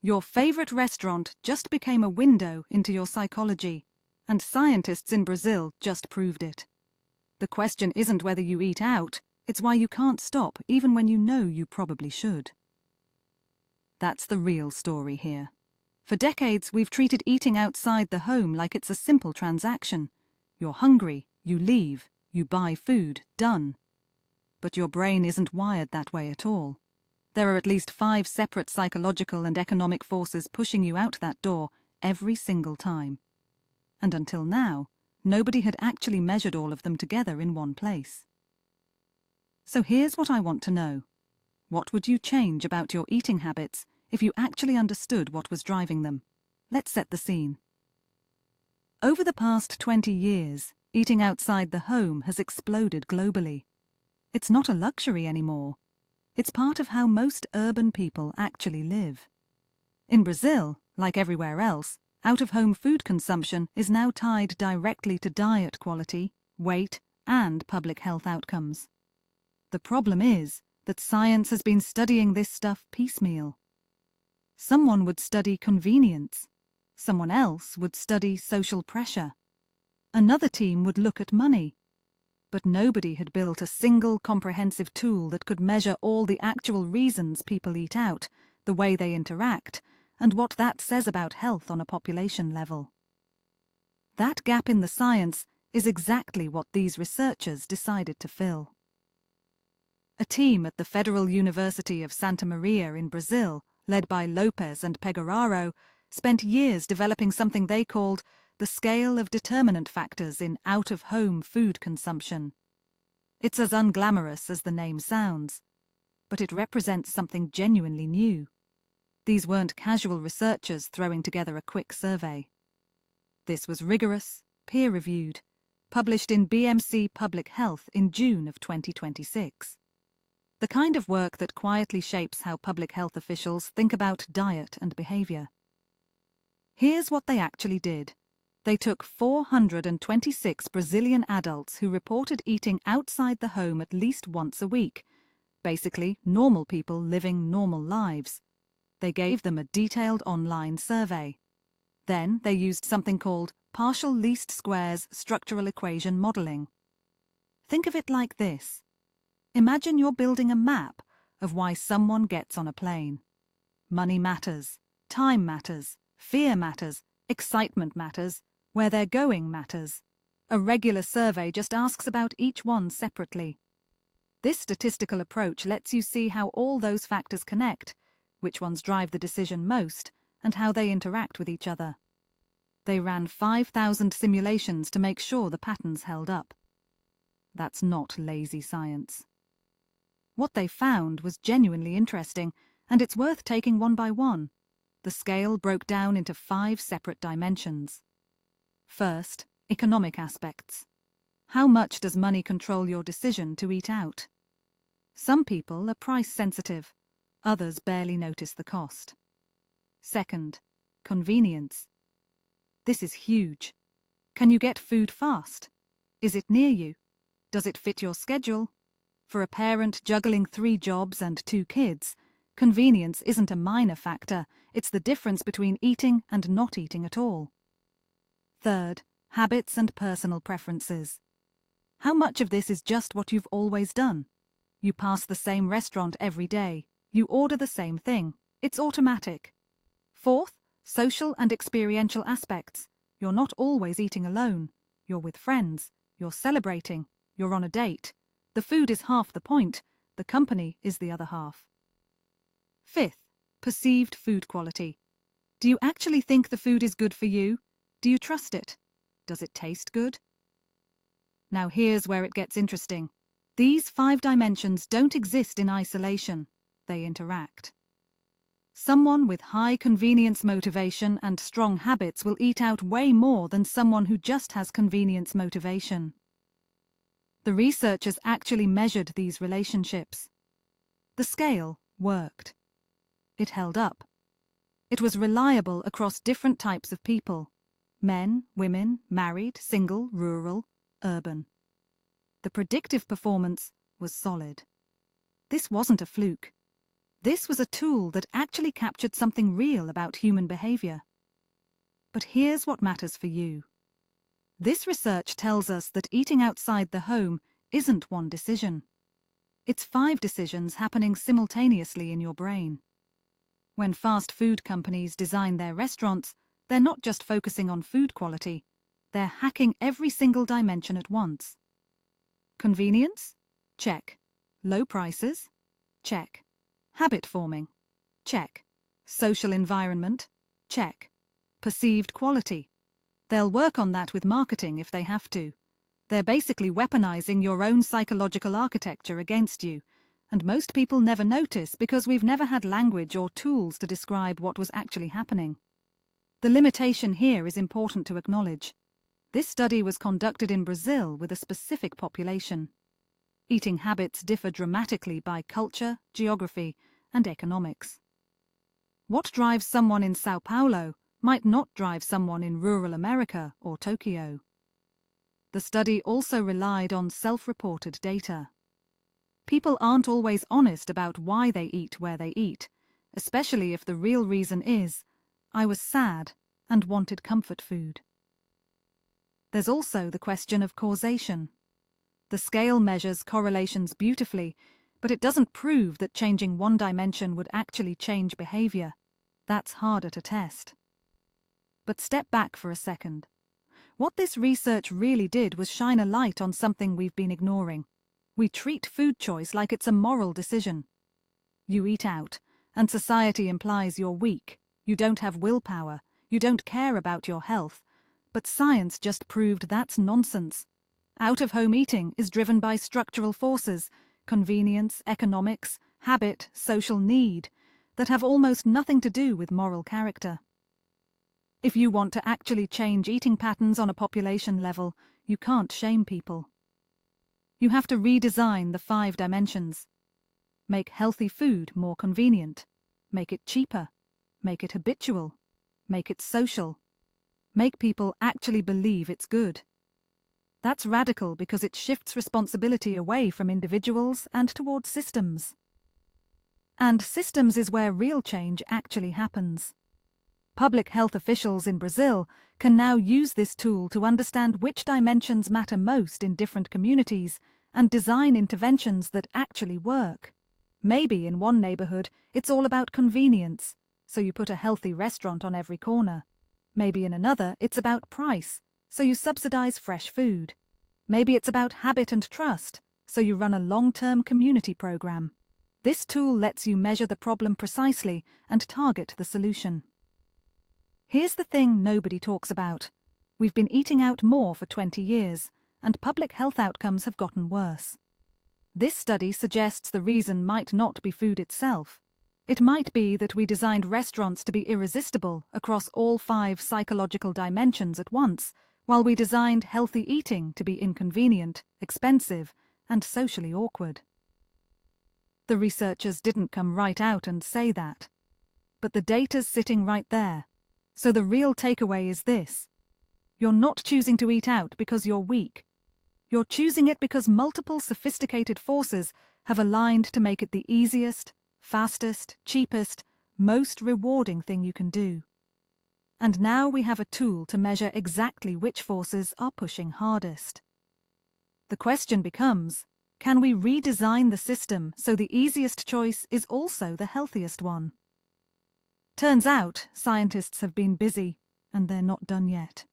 Your favorite restaurant just became a window into your psychology, and scientists in Brazil just proved it. The question isn't whether you eat out, it's why you can't stop even when you know you probably should. That's the real story here. For decades, we've treated eating outside the home like it's a simple transaction. You're hungry, you leave, you buy food, done. But your brain isn't wired that way at all. There are at least 5 separate psychological and economic forces pushing you out that door every single time. And until now, nobody had actually measured all of them together in one place. So here's what I want to know. What would you change about your eating habits if you actually understood what was driving them? Let's set the scene. Over the past 20 years, eating outside the home has exploded globally. It's not a luxury anymore. It's part of how most urban people actually live. In Brazil, like everywhere else, out-of-home food consumption is now tied directly to diet quality, weight, and public health outcomes. The problem is that science has been studying this stuff piecemeal. Someone would study convenience. Someone else would study social pressure. Another team would look at money. But nobody had built a single comprehensive tool that could measure all the actual reasons people eat out, the way they interact, and what that says about health on a population level. That gap in the science is exactly what these researchers decided to fill. A team at the Federal University of Santa Maria in Brazil, led by Lopes and Pegoraro, spent years developing something they called the scale of determinant factors in out-of-home food consumption. It's as unglamorous as the name sounds, but it represents something genuinely new. These weren't casual researchers throwing together a quick survey. This was rigorous, peer-reviewed, published in BMC Public Health in June of 2026. The kind of work that quietly shapes how public health officials think about diet and behavior. Here's what they actually did. They took 426 Brazilian adults who reported eating outside the home at least once a week, basically normal people living normal lives. They gave them a detailed online survey. Then they used something called partial least squares structural equation modeling. Think of it like this. Imagine you're building a map of why someone gets on a plane. Money matters, time matters, fear matters, excitement matters, where they're going matters. A regular survey just asks about each one separately. This statistical approach lets you see how all those factors connect, which ones drive the decision most, and how they interact with each other. They ran 5,000 simulations to make sure the patterns held up. That's not lazy science. What they found was genuinely interesting, and it's worth taking one by one. The scale broke down into 5 separate dimensions. First, economic aspects. How much does money control your decision to eat out? Some people are price sensitive, others barely notice the cost. Second, convenience. This is huge. Can you get food fast? Is it near you? Does it fit your schedule? For a parent juggling 3 jobs and 2 kids, convenience isn't a minor factor, it's the difference between eating and not eating at all. Third, habits and personal preferences. How much of this is just what you've always done? You pass the same restaurant every day. You order the same thing. It's automatic. Fourth, social and experiential aspects. You're not always eating alone. You're with friends. You're celebrating. You're on a date. The food is half the point. The company is the other half. Fifth, perceived food quality. Do you actually think the food is good for you? Do you trust it? Does it taste good? Now here's where it gets interesting. These 5 dimensions don't exist in isolation. They interact. Someone with high convenience motivation and strong habits will eat out way more than someone who just has convenience motivation. The researchers actually measured these relationships. The scale worked. It held up. It was reliable across different types of people. Men, women, married, single, rural, urban. The predictive performance was solid. This wasn't a fluke. This was a tool that actually captured something real about human behavior. But here's what matters for you. This research tells us that eating outside the home isn't one decision. It's 5 decisions happening simultaneously in your brain. When fast food companies design their restaurants, they're not just focusing on food quality, they're hacking every single dimension at once. Convenience? Check. Low prices? Check. Habit forming? Check. Social environment? Check. Perceived quality? They'll work on that with marketing if they have to. They're basically weaponizing your own psychological architecture against you, and most people never notice because we've never had language or tools to describe what was actually happening. The limitation here is important to acknowledge. This study was conducted in Brazil with a specific population. Eating habits differ dramatically by culture, geography, and economics. What drives someone in Sao Paulo might not drive someone in rural America or Tokyo. The study also relied on self-reported data. People aren't always honest about why they eat where they eat, especially if the real reason is, I was sad and wanted comfort food. There's also the question of causation. The scale measures correlations beautifully, but it doesn't prove that changing one dimension would actually change behavior. That's harder to test. But step back for a second. What this research really did was shine a light on something we've been ignoring. We treat food choice like it's a moral decision. You eat out, and society implies you're weak, you don't have willpower, you don't care about your health. But science just proved that's nonsense. Out-of-home eating is driven by structural forces, convenience, economics, habit, social need, that have almost nothing to do with moral character. If you want to actually change eating patterns on a population level, you can't shame people. You have to redesign the 5 dimensions. Make healthy food more convenient. Make it cheaper. Make it habitual. Make it social. Make people actually believe it's good. That's radical because it shifts responsibility away from individuals and towards systems. And systems is where real change actually happens. Public health officials in Brazil can now use this tool to understand which dimensions matter most in different communities and design interventions that actually work. Maybe in one neighborhood it's all about convenience, so you put a healthy restaurant on every corner. Maybe in another it's about price, so you subsidize fresh food. Maybe it's about habit and trust, so you run a long-term community program. This tool lets you measure the problem precisely and target the solution. Here's the thing nobody talks about. We've been eating out more for 20 years, and public health outcomes have gotten worse. This study suggests the reason might not be food itself. It might be that we designed restaurants to be irresistible across all 5 psychological dimensions at once, while we designed healthy eating to be inconvenient, expensive, and socially awkward. The researchers didn't come right out and say that. But the data's sitting right there. So the real takeaway is this. You're not choosing to eat out because you're weak. You're choosing it because multiple sophisticated forces have aligned to make it the easiest, fastest, cheapest, most rewarding thing you can do. And now we have a tool to measure exactly which forces are pushing hardest. The question becomes, can we redesign the system so the easiest choice is also the healthiest one? Turns out, scientists have been busy, and they're not done yet.